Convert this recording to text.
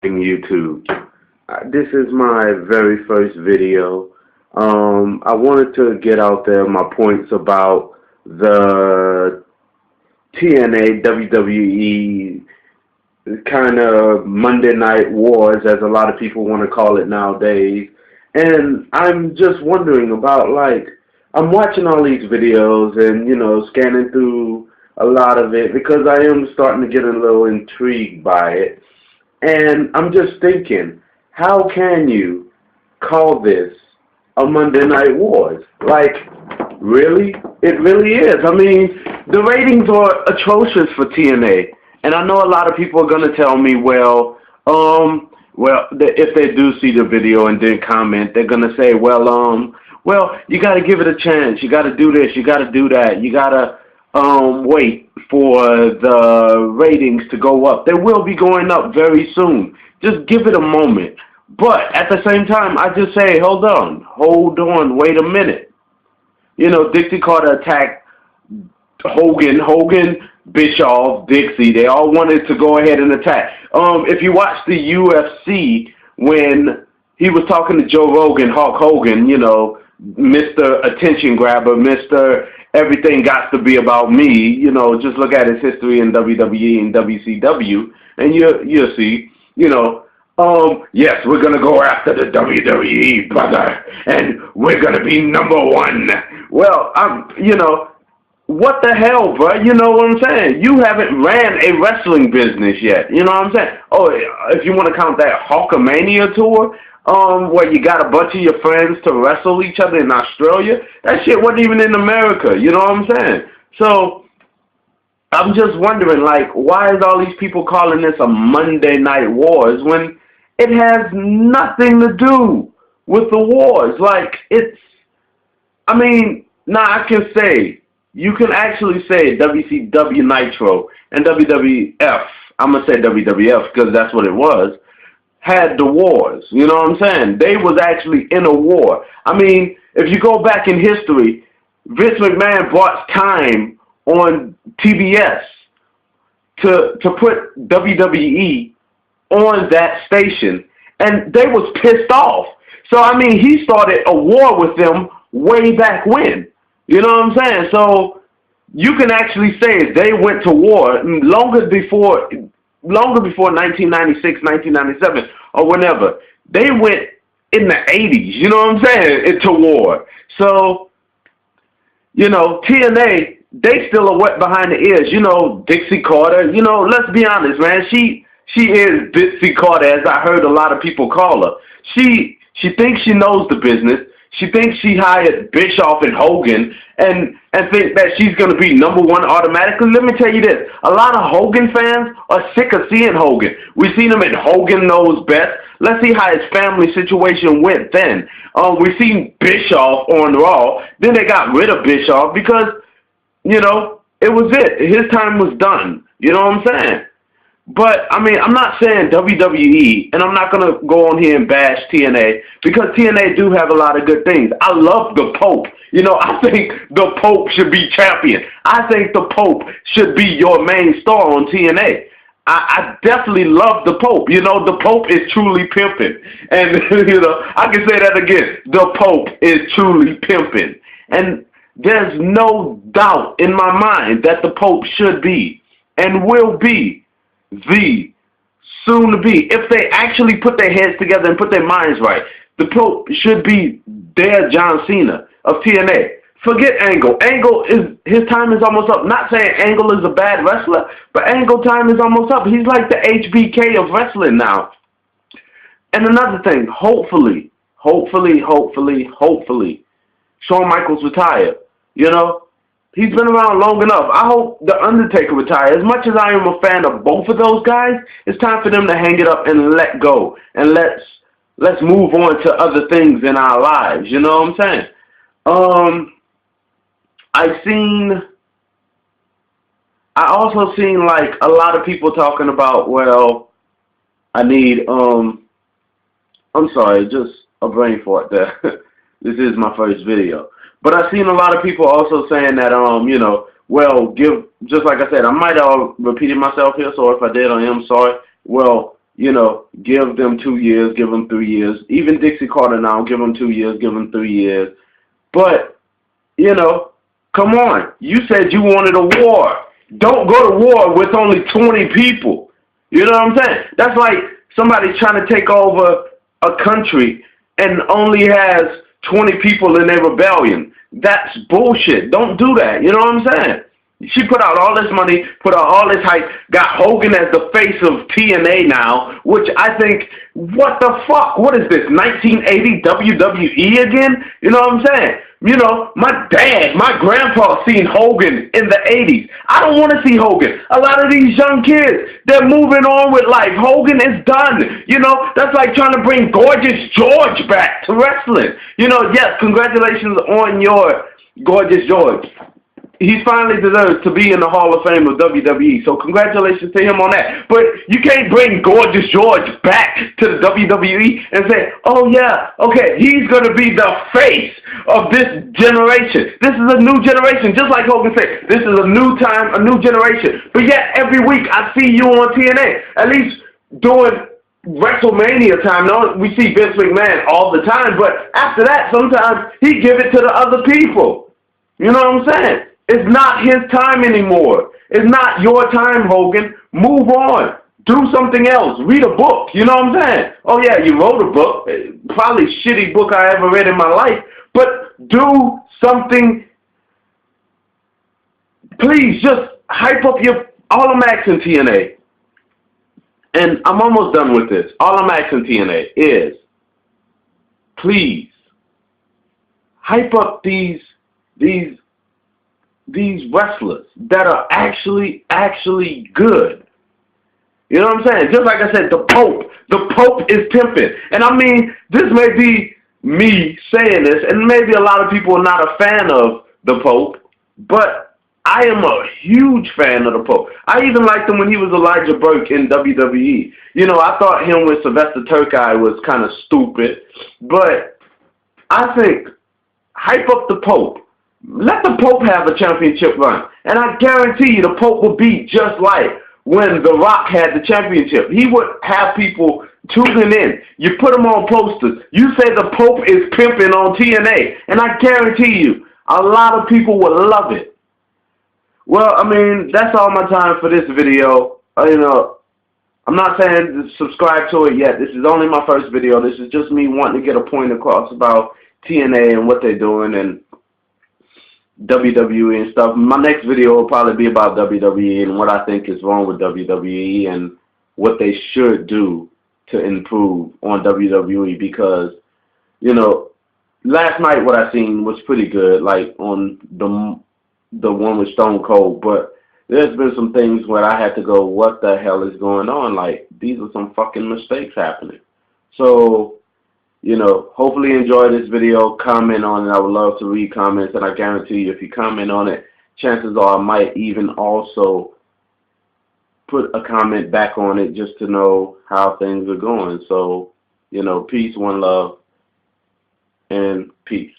YouTube. This is my very first video. I wanted to get out there my points about the TNA WWE kind of Monday Night Wars, as a lot of people want to call it nowadays. And I'm just wondering about, like, I'm watching all these videos and, scanning through a lot of it because I am starting to get a little intrigued by it. And I'm just thinking, how can you call this a Monday Night Wars? Like, really? It really is. I mean, the ratings are atrocious for TNA. And I know a lot of people are going to tell me, if they do see the video and then comment, they're going to say, you got to give it a chance. You got to do this. You got to do that. You got to wait for the ratings to go up. They will be going up very soon. Just give it a moment. But at the same time, I just say, hold on, wait a minute. Dixie Carter attacked Hogan, Bischoff, Dixie. They all wanted to go ahead and attack. If you watch the UFC, when he was talking to Joe Rogan, Hulk Hogan, Mr. Attention Grabber, Mr. Everything got to be about me, just look at his history in WWE and WCW, and you'll see, yes, we're going to go after the WWE, brother, and we're going to be number one. Well, what the hell, bro? You know what I'm saying? You haven't ran a wrestling business yet. You know what I'm saying? Oh, if you want to count that Hulkamania tour, where you got a bunch of your friends to wrestle each other in Australia, that shit wasn't even in America. You know what I'm saying? So, I'm just wondering, like, why is all these people calling this a Monday Night Wars when it has nothing to do with the wars? Like, you can actually say WCW Nitro and WWF, I'm going to say WWF because that's what it was, had the wars. You know what I'm saying? They was actually in a war. I mean, if you go back in history, Vince McMahon bought time on TBS to put WWE on that station, and they was pissed off. So, I mean, he started a war with them way back when. You know what I'm saying? So you can actually say they went to war longer before 1996, 1997, or whenever. They went in the 80s, you know what I'm saying, into war. So, TNA, they still are wet behind the ears. Dixie Carter, let's be honest, man. She is Dixie Carter, as I heard a lot of people call her. She thinks she knows the business. She thinks she hired Bischoff and Hogan and thinks that she's going to be number one automatically. Let me tell you this. A lot of Hogan fans are sick of seeing Hogan. We've seen him in Hogan Knows Best. Let's see how his family situation went then. We've seen Bischoff on Raw. Then they got rid of Bischoff because, it was it. His time was done. You know what I'm saying? But, I mean, I'm not saying WWE, and I'm not going to go on here and bash TNA, because TNA do have a lot of good things. I love the Pope. I think the Pope should be champion. I think the Pope should be your main star on TNA. I definitely love the Pope. The Pope is truly pimping. And, I can say that again. The Pope is truly pimping. And there's no doubt in my mind that the Pope should be and will be the soon-to-be, if they actually put their heads together and put their minds right, the Pope should be their John Cena of TNA. Forget Angle. His time is almost up. Not saying Angle is a bad wrestler, but Angle time is almost up. He's like the HBK of wrestling now. And another thing, hopefully, Shawn Michaels retire. He's been around long enough. I hope The Undertaker retires. As much as I am a fan of both of those guys, it's time for them to hang it up and let go. And let's move on to other things in our lives. You know what I'm saying? I also seen like a lot of people talking about, I'm sorry, just a brain fart there. This is my first video. But I've seen a lot of people also saying that, just like I said, I might have repeated myself here, so if I did, I am sorry. you know, give them 2 years, give them 3 years. Even Dixie Carter now, give them 2 years, give them 3 years. But, you know, come on. You said you wanted a war. Don't go to war with only 20 people. You know what I'm saying? That's like somebody trying to take over a country and only has 20 people in their rebellion. That's bullshit. Don't do that. You know what I'm saying? She put out all this money, put out all this hype, got Hogan as the face of TNA now, which I think, what the fuck? What is this, 1980 WWE again? You know what I'm saying? You know, my dad, my grandpa seen Hogan in the 80s. I don't want to see Hogan. A lot of these young kids, they're moving on with life. Hogan is done. You know, that's like trying to bring Gorgeous George back to wrestling. You know, yes, congratulations on your Gorgeous George. He finally deserves to be in the Hall of Fame of WWE, so congratulations to him on that. But you can't bring Gorgeous George back to the WWE and say, oh yeah, okay, he's going to be the face of this generation. This is a new generation, just like Hogan said. This is a new time, a new generation. But yet, every week, I see you on TNA, at least doing WrestleMania time. No, we see Vince McMahon all the time, but after that, sometimes he give it to the other people. You know what I'm saying? It's not his time anymore. It's not your time, Hogan. Move on. Do something else. Read a book. You know what I'm saying? Oh, yeah, you wrote a book. Probably shitty book I ever read in my life. But do something. Please, just hype up your... All I'm asking TNA, and I'm almost done with this. All I'm asking TNA is, please, hype up these wrestlers that are actually good. You know what I'm saying? Just like I said, the Pope is pimping. And I mean, this may be me saying this, and maybe a lot of people are not a fan of the Pope, but I am a huge fan of the Pope. I even liked him when he was Elijah Burke in WWE. You know, I thought him with Sylvester Terkay was kind of stupid, but I think hype up the Pope. Let the Pope have a championship run. And I guarantee you the Pope will be just like when The Rock had the championship. He would have people tuning in. You put them on posters. You say the Pope is pimping on TNA. And I guarantee you, a lot of people will love it. Well, I mean, that's all my time for this video. You know, I'm not saying to subscribe to it yet. This is only my first video. This is just me wanting to get a point across about TNA and what they're doing and WWE and stuff. My next video will probably be about WWE and what I think is wrong with WWE and what they should do to improve on WWE, because, you know, last night what I seen was pretty good, like on the one with Stone Cold, but there's been some things where I had to go, what the hell is going on? Like, these are some fucking mistakes happening. So, you know, hopefully you enjoy this video. Comment on it. I would love to read comments, and I guarantee you if you comment on it, chances are I might even also put a comment back on it just to know how things are going. So, you know, peace, one love, and peace.